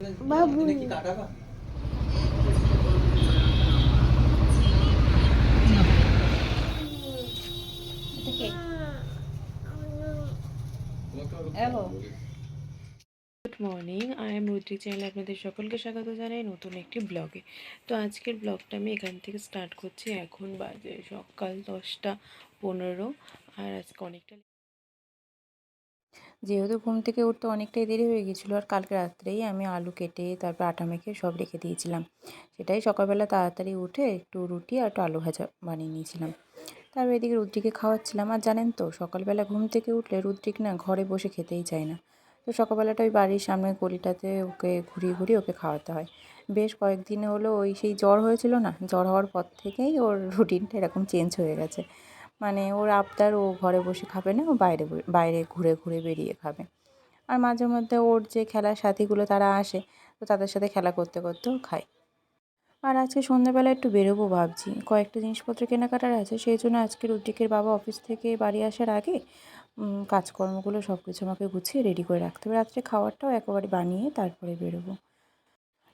Babu good morning, I am Rodri চ্যানেলে আপনাদের সকলকে স্বাগত জানাই নতুন একটি ব্লগে। তো আজকের ব্লগটা আমি এখান থেকে স্টার্ট করছি। এখন বাজে সকাল 10টা 15। আর আজকে অনেকটা যেহেতু ঘুম থেকে উঠতে অনেকটাই দেরি হয়ে গেছিলো, আর কালকে রাত্রেই আমি আলু কেটে তারপর আটা মেখে সব রেখে দিয়েছিলাম। সেটাই সকালবেলা তাড়াতাড়ি উঠে একটু রুটি আর একটু আলু ভাজা বানিয়ে নিয়েছিলাম। তারপর এদিকে রুদ্রিকে খাওয়াচ্ছিলাম। আর জানেন তো, সকালবেলা ঘুম থেকে উঠলে রুদ্রিক না ঘরে বসে খেতেই চায় না। তো সকালবেলাটা ওই বাড়ির সামনের গলিটাতে ওকে ঘুরিয়ে ঘুরিয়ে ওকে খাওয়াতে হয়। বেশ কয়েকদিন হলো ওই সেই জ্বর হয়েছিল না, জ্বর হওয়ার পর থেকেই ওর রুটিনটা এরকম চেঞ্জ হয়ে গেছে। মানে ওর আবদার, ও ঘরে বসে খাবে না, ও বাইরে বাইরে ঘুরে ঘুরে বেরিয়ে খাবে। আর মাঝে মধ্যে ওর যে খেলার সাথীগুলো তারা আসে, তো তাদের সাথে খেলা করতে করতেও খায়। আর আজকে সন্ধ্যাবেলা একটু বেরোবো ভাবছি, কয়েকটা জিনিসপত্র কেনাকাটার আছে, সেই জন্য আজকে রুদ্রিকের বাবা অফিস থেকে বাড়ি আসার আগে কাজকর্মগুলো সব কিছু আমাকে গুছিয়ে রেডি করে রাখতে হবে। রাত্রে খাবারটাও একেবারে বানিয়ে তারপরে বেরোবো।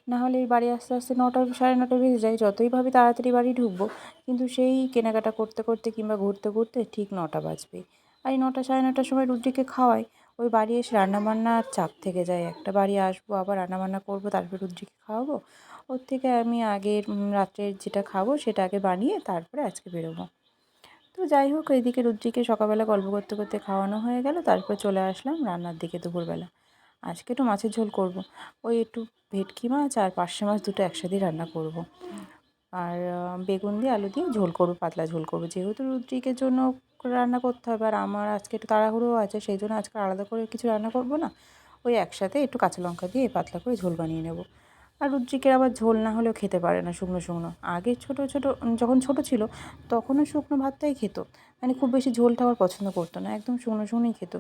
না হলে এই বাড়ি আসতে আসতে 9টা 9:30 বেজে যায়। যতই ভাবি তাড়াতাড়ি বাড়ি ঢুকবো, কিন্তু সেই কেনাকাটা করতে করতে কিংবা ঘুরতে ঘুরতে ঠিক 9টা বাজবে। আর এই 9টা 9:30টার সময় রুদ্রিকে খাওয়াই, ওই বাড়ি এসে রান্নাবান্নার চাপ থেকে যায় একটা। বাড়ি আসবো, আবার রান্নাবান্না করবো, তারপর রুদ্রিকে খাওয়াবো। ওর থেকে আমি আগের রাত্রের যেটা খাবো সেটা আগে বানিয়ে তারপরে আজকে বেরোবো। তো যাই হোক, এইদিকে রুদ্রিকে সকালবেলা গল্প করতে করতে খাওয়ানো হয়ে গেল। তারপর চলে আসলাম রান্নার দিকে দুপুরবেলা। আজকে একটু মাছের ঝোল করব। ওই একটু ভেটকি মাছ আর পার্শে মাছ দুটো একসাথেই রান্না করব। আর বেগুন দিয়ে আলু দিয়ে ঝোল করব, পাতলা ঝোল করব। যেহেতু রুদ্রিকের জন্য রান্না করতে হবে, আর আমার আজকে একটু তাড়াহুড়োও আছে, সেই জন্য আজকে আলাদা করে কিছু রান্না করব না। ওই একসাথে একটু কাঁচা লঙ্কা দিয়ে পাতলা করে ঝোল বানিয়ে নেব। আর রুদ্রিকের আবার ঝোল না হলেও খেতে পারে না শুকনো শুকনো। আগে যখন ছোট ছিল তখনও শুকনো ভাতটাই খেত। মানে খুব বেশি ঝোলটা আবার পছন্দ করতো না, একদম শুকনো শুকনোই খেত।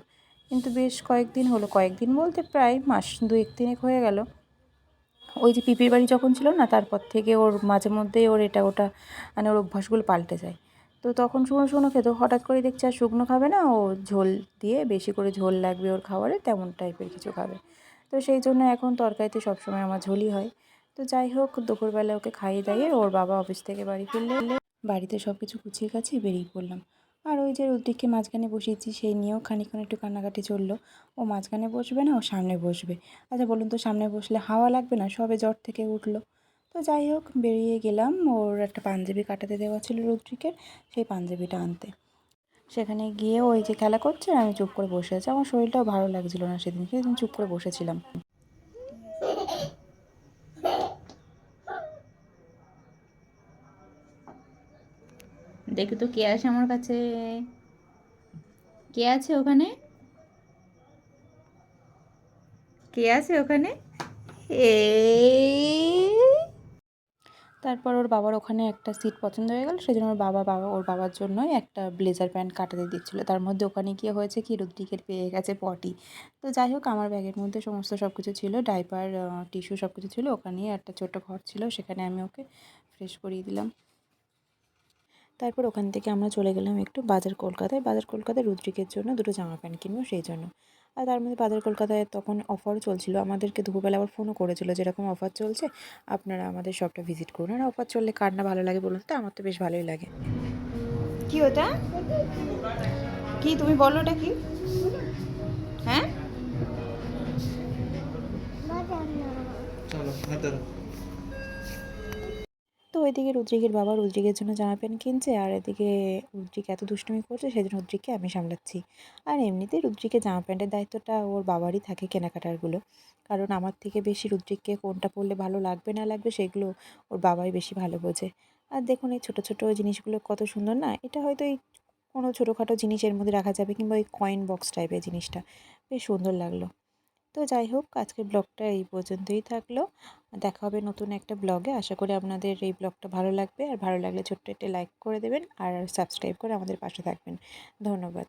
কিন্তু বেশ কয়েকদিন হলো, কয়েকদিন বলতে প্রায় মাস 2-1 হয়ে গেল, ওই যে পিপির বাড়ি যখন ছিল না, তারপর থেকে ওর মাঝে মধ্যেই ওর এটা ওটা মানে ওর অভ্যাসগুলো পাল্টে যায়। তো তখন শুকনো শুকনো খেত, হঠাৎ করে দেখছি আর শুকনো খাবে না, ও ঝোল দিয়ে বেশি করে ঝোল লাগবে ওর খাবারে, তেমন টাইপের কিছু খাবে। তো সেই জন্য এখন তরকারিতে সবসময় আমার ঝোলই হয়। তো যাই হোক, দুপুরবেলা ওকে খাইয়ে দাইয়ে ওর বাবা অফিস থেকে বাড়ি ফিরলে বাড়িতে সব কিছু গুছিয়ে গাছিয়ে বেরিয়ে পড়লাম। আর ওই যে রুদ্রিককে মাঝখানে বসিয়েছি, সেই নিয়েও খানিকক্ষণ একটু কান্নাকাটি চললো। ও মাঝখানে বসবে না, ও সামনে বসবে। আচ্ছা বলুন তো, সামনে বসলে হাওয়া লাগবে না? সবে জ্বর থেকে উঠলো। তো যাই হোক, বেরিয়ে গেলাম। ওর একটা পাঞ্জাবি কাটাতে দেওয়া ছিল রুদ্রিকের, সেই পাঞ্জাবিটা আনতে। সেখানে গিয়ে ওই যে খেলা করছে, আমি চুপ করে বসে আছি। আমার শরীরটাও ভালো লাগছিল না সেদিন, সেদিন চুপ করে বসেছিলাম। দেখো তো কে আছে আমার কাছে, কে আছে ওখানে, কে আছে ওখানে? এই তারপর ওর বাবার ওখানে একটা সিট পছন্দ হয়ে গেল, সেজন্য ওর বাবার জন্যই একটা ব্লেজার প্যান্ট কাটাতে দিচ্ছিলো। তার মধ্যে ওখানে গিয়ে হয়েছে কি, রুদ্রিকের পেয়ে গেছে পটি। তো যাই হোক, আমার ব্যাগের মধ্যে সমস্ত সব কিছু ছিল, ডাইপার, টিস্যু সব কিছু ছিল। ওখানে একটা ছোটো ঘর ছিল, সেখানে আমি ওকে ফ্রেশ করিয়ে দিলাম। তারপর ওখান থেকে আমরা চলে গেলাম একটু বাজার কলকাতায় রুদ্রিকের জন্য দুটো জামা প্যান্ট কিনবো সেই জন্য। আর তার মধ্যে বাজার কলকাতায় তখন অফারও চলছিল, আমাদেরকে দুপুরবেলা আবার ফোনও করেছিল যেরকম অফার চলছে, আপনারা আমাদের শপটা ভিজিট করুন। আর অফার চললে কার না ভালো লাগে বলুন তো? আমার তো বেশ ভালোই লাগে। কি ওটা? কি তুমি বলো, ওটা কি? হ্যাঁ, তো ওইদিকে রুদ্রিকের বাবা রুদ্রিকের জন্য জামা প্যান্ট কিনছে, আর এদিকে রুদ্রিক এত দুষ্টুমি করছে, সেজন্য রুদ্রিককে আমি সামলাচ্ছি। আর এমনিতেই রুদ্রিকের জামা প্যান্টের দায়িত্বটা ওর বাবারই থাকে, কেনাকাটারগুলো। কারণ আমার থেকে বেশি রুদ্রিককে কোনটা পরলে ভালো লাগবে না লাগবে সেগুলো ওর বাবাই বেশি ভালো বোঝে। আর দেখুন এই ছোটো ছোটো জিনিসগুলো কত সুন্দর না? এটা হয়তো এই কোনো ছোটোখাটো জিনিস এর মধ্যে রাখা যাবে, কিংবা ওই কয়েন বক্স টাইপের জিনিসটা বেশ সুন্দর লাগলো। তো যাই হোক, আজকের ব্লগটা এই পর্যন্তই থাকলো। দেখা হবে নতুন একটা ব্লগে। আশা করি আপনাদের এই ব্লগটা ভালো লাগবে, আর ভালো লাগলে ছোট্ট একটা লাইক করে দেবেন, আর সাবস্ক্রাইব করে আমাদের পাশে থাকবেন। ধন্যবাদ।